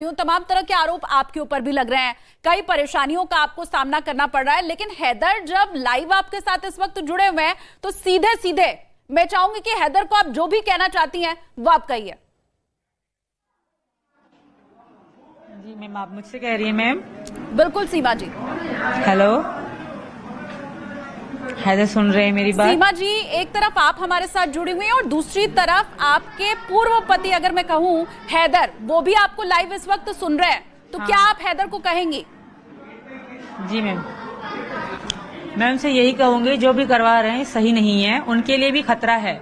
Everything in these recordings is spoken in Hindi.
यूं तमाम तरह के आरोप आपके ऊपर भी लग रहे हैं, कई परेशानियों का आपको सामना करना पड़ रहा है। लेकिन हैदर जब लाइव आपके साथ इस वक्त जुड़े हुए हैं तो सीधे सीधे मैं चाहूंगी कि हैदर को आप जो भी कहना चाहती हैं वो आप कहिए। जी मैम, आप मुझसे कह रही हैं मैम? बिल्कुल सीमा जी। हेलो हैदर, सुन रहे हैं मेरी बात? सीमा जी, एक तरफ आप हमारे साथ जुड़ी हुई हैं और दूसरी तरफ आपके पूर्व पति, अगर मैं कहूं हैदर, वो भी आपको लाइव इस वक्त सुन रहे हैं, तो क्या आप हैदर को कहेंगी? जी मैम, मैं उनसे यही कहूंगी जो भी करवा रहे हैं सही नहीं है, उनके लिए भी खतरा है।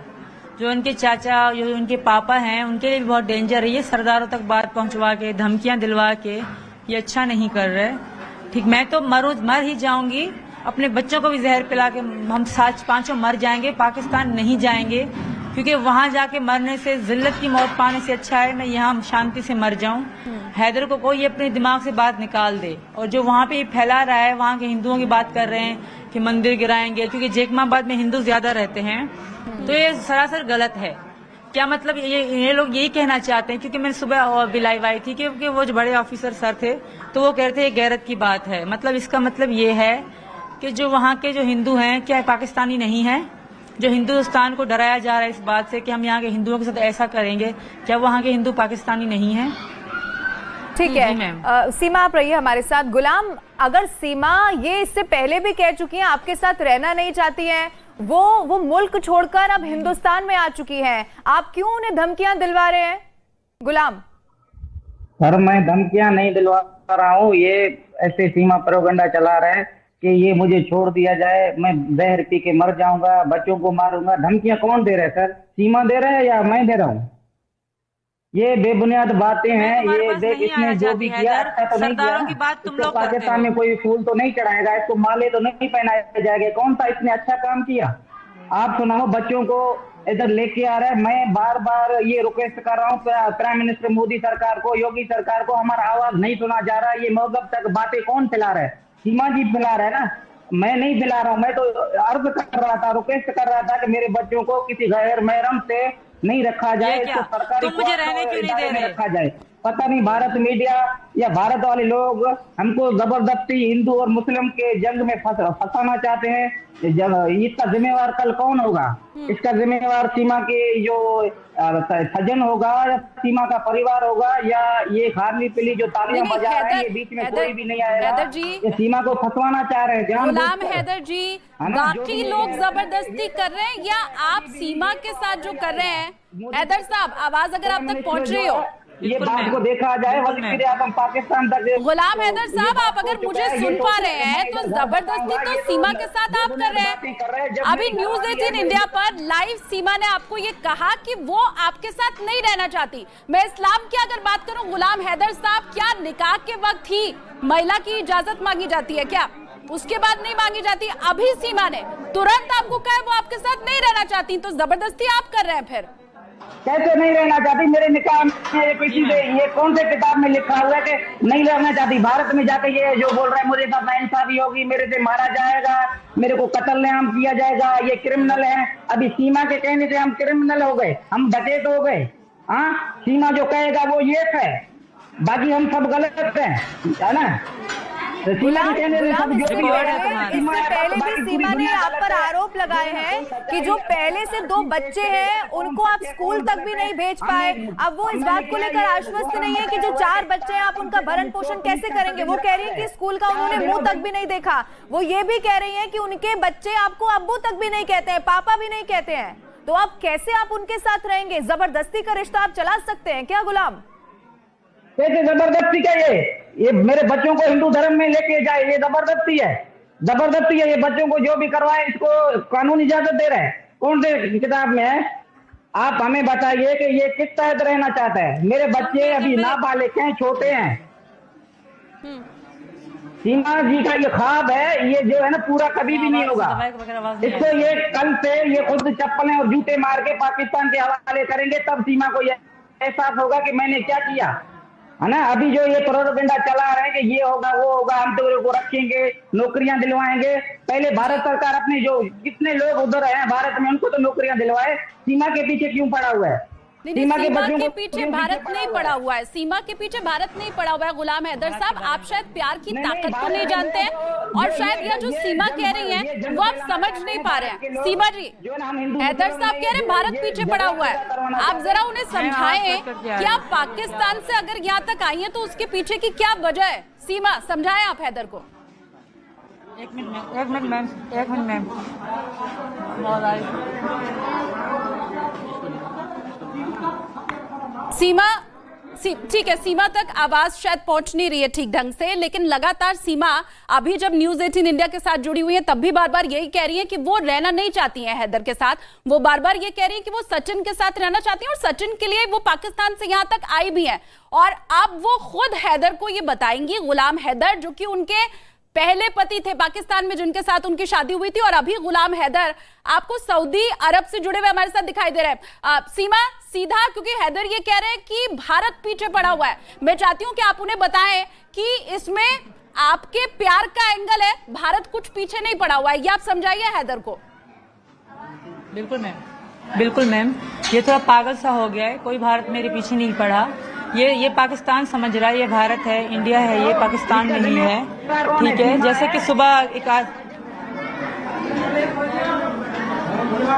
जो उनके चाचा, जो उनके पापा हैं, उनके लिए भी बहुत डेंजर है। ये सरदारों तक बात पहुंचवा के, धमकियां दिलवा के ये अच्छा नहीं कर रहे। ठीक, मैं तो मर ही जाऊंगी, अपने बच्चों को भी जहर पिला के हम 7-5 मर जाएंगे, पाकिस्तान नहीं जाएंगे, क्योंकि वहां जाके मरने से, जिल्लत की मौत पाने से अच्छा है मैं यहाँ शांति से मर जाऊं। हैदर को कोई अपने दिमाग से बात निकाल दे। और जो वहां पे फैला रहा है, वहां के हिंदुओं की बात कर रहे हैं कि मंदिर गिराएंगे, क्योंकि जैकमाबाद में हिंदू ज्यादा रहते हैं, तो ये सरासर गलत है। क्या मतलब ये लोग यही कहना चाहते हैं, क्योंकि मैंने सुबह भी लाइव आई थी क्योंकि वो जो बड़े ऑफिसर सर थे तो वो कह रहे थे ये गैरत की बात है। मतलब इसका मतलब ये है कि जो वहाँ के जो हिंदू हैं क्या पाकिस्तानी नहीं है? जो हिंदुस्तान को डराया जा रहा है इस बात से कि हम यहाँ के हिंदुओं के साथ ऐसा करेंगे, क्या वहाँ के हिंदू पाकिस्तानी नहीं है? ठीक है सीमा, आप रहिए हमारे साथ। गुलाम, अगर सीमा ये इससे पहले भी कह चुकी हैं आपके साथ रहना नहीं चाहती हैं, वो मुल्क छोड़कर अब हिंदुस्तान में आ चुकी हैं, आप क्यों उन्हें धमकियां दिलवा रहे हैं? गुलाम सर, मैं धमकियां नहीं दिलवा रहा हूँ, ये ऐसे सीमा प्रोपेगेंडा चला रहा है कि ये मुझे छोड़ दिया जाए, मैं जहर पी के मर जाऊंगा, बच्चों को मारूंगा। धमकियां कौन दे रहा है सर? सीमा दे रहा है या मैं दे रहा हूँ? ये बेबुनियाद बातें हैं। ये देख, इसने जो भी किया अच्छा तो नहीं किया। की बात तुम लोग पाकिस्तान में कोई फूल तो नहीं चढ़ाएगा, इसको माले तो नहीं पहनाया जाएगा। कौन सा इसने अच्छा काम किया? आप सुनाओ, बच्चों को इधर लेके आ रहा है। मैं बार बार ये रिक्वेस्ट कर रहा हूँ प्राइम मिनिस्टर मोदी सरकार को, योगी सरकार को, हमारा आवाज नहीं सुना जा रहा। ये मौगब तक बातें कौन फैला रहा है? सीमा जी फैला रहा है ना, मैं नहीं फैला रहा हूँ। मैं तो अर्ज कर रहा था, रिक्वेस्ट कर रहा था कि मेरे बच्चों को किसी गैर महरम से नहीं रखा जाए, इसको सरकारी मुझे रहने क्यों नहीं दे रहे? रखा जाए। पता नहीं भारत मीडिया या भारत वाले लोग हमको जबरदस्ती हिंदू और मुस्लिम के जंग में फंसाना चाहते हैं। इसका जिम्मेवार कल कौन होगा? इसका जिम्मेवार सीमा के जो सज्जन होगा, या सीमा का परिवार होगा, या ये खारली पीली जो तालियां बजा रहे हैं, ये बीच में कोई भी नहीं आएगा। हैदर जी, ये सीमा को फंसवाना चाह रहे हैं। गुलाम हैदर जी, बाकी लोग जबरदस्ती कर रहे हैं या आप सीमा के साथ जो कर रहे हैं? हैदर साहब, आवाज अगर आप तक पहुंच रही हो, ये बात को देखा जाए, हम पाकिस्तान तक। गुलाम हैदर साहब, आप अगर मुझे सुन पा रहे हैं तो जबरदस्ती तो सीमा के साथ आप कर रहे हैं। अभी न्यूज़ 18 इंडिया पर लाइव सीमा ने आपको ये कहा कि वो आपके साथ नहीं रहना चाहती। मैं इस्लाम की अगर बात करूं, गुलाम हैदर साहब, क्या निकाह के वक्त ही महिला की इजाजत मांगी जाती है क्या? उसके बाद नहीं मांगी जाती? अभी सीमा ने तुरंत आपको कहा वो आपके साथ नहीं रहना चाहती, तो जबरदस्ती आप कर रहे हैं। फिर कैसे नहीं रहना चाहती? मेरे निकाह में किसी से, ये कौन से किताब में लिखा हुआ है कि नहीं रहना चाहती? भारत में जाके ये जो बोल रहा है मुझे साथ नाइंसाफी होगी, मेरे से मारा जाएगा, मेरे को कत्ल-ए-आम किया जाएगा, ये क्रिमिनल है। अभी सीमा के कहने से हम क्रिमिनल हो गए, हम डकैत हो गए? हाँ, सीमा जो कहेगा वो ये है, बाकी हम सब गलत है ना? गुलाम, इससे पहले भी सीमा ने आप पर आरोप लगाए हैं कि जो पहले से 2 बच्चे हैं उनको आप स्कूल तक भी नहीं भेज पाए। अब वो इस बात को लेकर आश्वस्त नहीं है कि जो 4 बच्चे हैं आप उनका भरण पोषण कैसे करेंगे। वो कह रही है कि स्कूल का उन्होंने मुंह तक भी नहीं देखा। वो ये भी कह रही है कि उनके बच्चे आपको अब्बू तक भी नहीं कहते हैं, पापा भी नहीं कहते हैं। तो आप कैसे आप उनके साथ रहेंगे? जबरदस्ती का रिश्ता आप चला सकते हैं क्या गुलाम? कैसे जबरदस्ती का? ये मेरे बच्चों को हिंदू धर्म में लेके जाए, ये जबरदस्ती है? जबरदस्ती है। ये बच्चों को जो भी करवाए, इसको कानून इजाजत दे रहा है? कौन से किताब में है? आप हमें बताइए कि ये किस तहत रहना चाहता है? मेरे बच्चे अभी नाबालिग हैं, छोटे हैं। सीमा जी का ये ख्वाब है, ये जो है ना पूरा कभी भी नहीं होगा। इसको ये कल से ये खुद चप्पलें और जूते मार के पाकिस्तान के हवाले करेंगे, तब सीमा को ये एहसास होगा कि मैंने क्या किया, है ना? अभी जो ये प्रोपेगेंडा चला रहे हैं कि ये होगा वो होगा, हम तो को रखेंगे, नौकरियां दिलवाएंगे। पहले भारत सरकार अपने जो कितने लोग उधर हैं भारत में, उनको तो नौकरियां दिलवाए। सीमा के पीछे क्यों पड़ा हुआ है? सीमा के पीछे भारत नहीं पड़ा हुआ है, सीमा के पीछे भारत नहीं पड़ा हुआ है। गुलाम हैदर साहब, आप शायद प्यार की ताकत को नहीं जानते हैं और शायद यह जो सीमा कह रही हैं वो आप समझ नहीं पा रहे हैं। सीमा जी, हैदर साहब कह रहे हैं भारत पीछे पड़ा हुआ है, आप जरा उन्हें समझाएं कि आप पाकिस्तान से अगर यहाँ तक आई हैं तो उसके पीछे की क्या वजह है। सीमा, समझाएं आप हैदर को। एक मिनट मैम। सीमा, ठीक है, सीमा तक आवाज शायद पहुंच नहीं रही है ठीक ढंग से, लेकिन लगातार सीमा अभी जब न्यूज़ 18 इंडिया के साथ जुड़ी हुई है तब भी बार बार यही कह रही है कि वो रहना नहीं चाहती हैं हैदर के साथ। वो बार बार ये कह रही है कि वो सचिन के साथ रहना चाहती हैं और सचिन के लिए वो पाकिस्तान से यहां तक आई भी है। और अब वो खुद हैदर को ये बताएंगी, गुलाम हैदर जो कि उनके पहले पति थे पाकिस्तान में, जिनके साथ उनकी शादी हुई थी, और अभी गुलाम हैदर आपको सऊदी अरब से जुड़े हुए हमारे साथ दिखाई दे रहे हैं। सीमा, सीधा, क्योंकि हैदर ये कह रहे हैं कि भारत पीछे पड़ा हुआ है, मैं चाहती हूं कि आप उन्हें बताएं कि इसमें आपके प्यार का एंगल है, भारत कुछ पीछे नहीं पड़ा हुआ है, ये आप समझाइए हैदर को। बिल्कुल मैम, ये थोड़ा पागल सा हो गया है, कोई भारत मेरे पीछे नहीं पड़ा। ये पाकिस्तान समझ रहा है, ये भारत है, इंडिया है, ये पाकिस्तान नहीं है, ठीक है। जैसे कि सुबह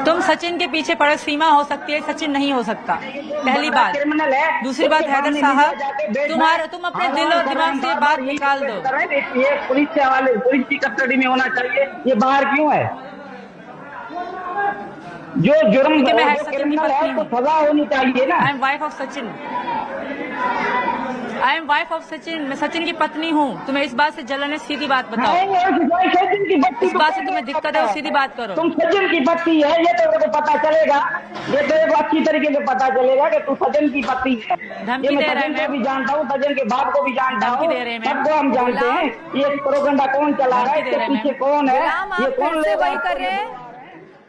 तुम सचिन के पीछे पड़े, सीमा हो सकती है, सचिन नहीं हो सकता, पहली बात। दूसरी बात, हैदर साहब, तुम अपने दिल और दिमाग से बात निकाल दो। ये पुलिस के हवाले, पुलिस की कस्टडी में होना चाहिए, ये बाहर क्यों है? जो जुर्म क्रिमिनल है उसको सजा होनी चाहिए ना। I am wife of Sachin, मैं सचिन की पत्नी हूँ। तुम्हें इस बात से जलन है, सीधी बात बताओ। सचिन की बत्ती, इस बात से तुम्हें दिक्कत है, सीधी बात करो। तुम सचिन की पत्नी है, ये तो मेरे को पता चलेगा, ये तो एक अच्छी तरीके से पता चलेगा कि तू सचिन की पत्नी है। धमकी दे रहे हैं, मैं भी जानता हूँ, सचिन के बाप को भी जानता हूँ, सबको हम जानते हैं। ये प्रोपेगेंडा कौन चला रहा है, इसके पीछे कौन है, ये कौन ले वही कर रहे हैं।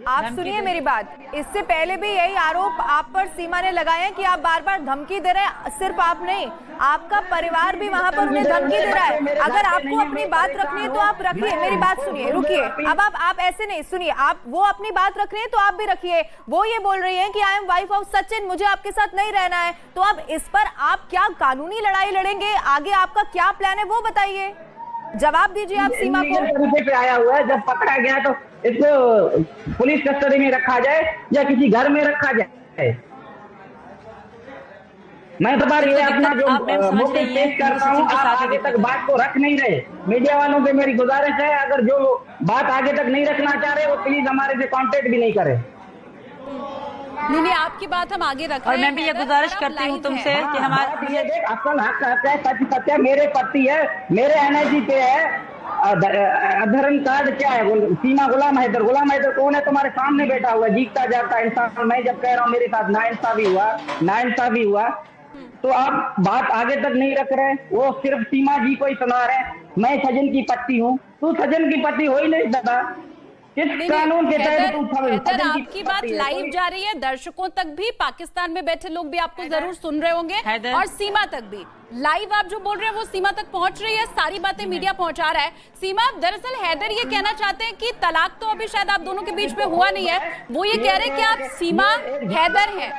आप सुनिए मेरी बात, इससे पहले भी यही आरोप आप पर सीमा ने लगाए हैं कि आप बार बार धमकी दे रहे हैं। सिर्फ आप नहीं, आपका परिवार भी वहां पर उन्हें धमकी दे रहा है। अगर आपको अपनी बात रखनी है तो आप रखिए, मेरी बात सुनिए, रुकिए। अब आप ऐसे नहीं, सुनिए, आप वो अपनी बात रख रहे हैं तो आप भी रखिए। वो ये बोल रही है कि I am wife of Sachin, मुझे आपके साथ नहीं रहना है। तो अब इस पर आप क्या कानूनी लड़ाई लड़ेंगे, आगे आपका क्या प्लान है वो बताइए, जवाब दीजिए आप सीमा को। पे आया हुआ है, जब पकड़ा गया तो इसको पुलिस कस्टडी में रखा जाए या किसी घर में रखा जाए। मैं तो बार ये अपना जो मौके पेश करता हूँ, आप आगे तक बात को रख नहीं रहे। मीडिया वालों से मेरी गुजारिश है, अगर जो बात आगे तक नहीं रखना चाह रहे वो प्लीज हमारे से कांटेक्ट भी नहीं करे। नहीं, आपकी बात हम आगे रख रहे हैं। और मैं भी ये गुजारिश करती हूँ तुमसे कि हमारे असल हक है, सच सत्य, मेरे पति है, मेरे एनर्जी पे है। आधार कार्ड क्या है? सीमा गुलाम हैदर कौन है? तुम्हारे सामने बैठा हुआ जीतता जाता इंसान। मैं जब कह रहा हूँ मेरे साथ नाइंसाफी हुआ तो आप बात आगे तक नहीं रख रहे, वो सिर्फ सीमा जी को ही सुना रहे। मैं सजन की पत्नी हूँ, तू सजन की पत्नी हो ही नहीं सकता। कानून के तहत आपकी बात लाइव जा रही है, दर्शकों तक भी, पाकिस्तान में बैठे लोग भी आपको जरूर सुन रहे होंगे, और सीमा तक भी लाइव आप जो बोल रहे हैं वो सीमा तक पहुंच रही है, सारी बातें मीडिया पहुंचा रहा है। सीमा, दरअसल हैदर ये कहना चाहते हैं कि तलाक तो अभी शायद आप दोनों के बीच में हुआ नहीं है, वो ये कह रहे हैं कि आप सीमा हैदर हैं।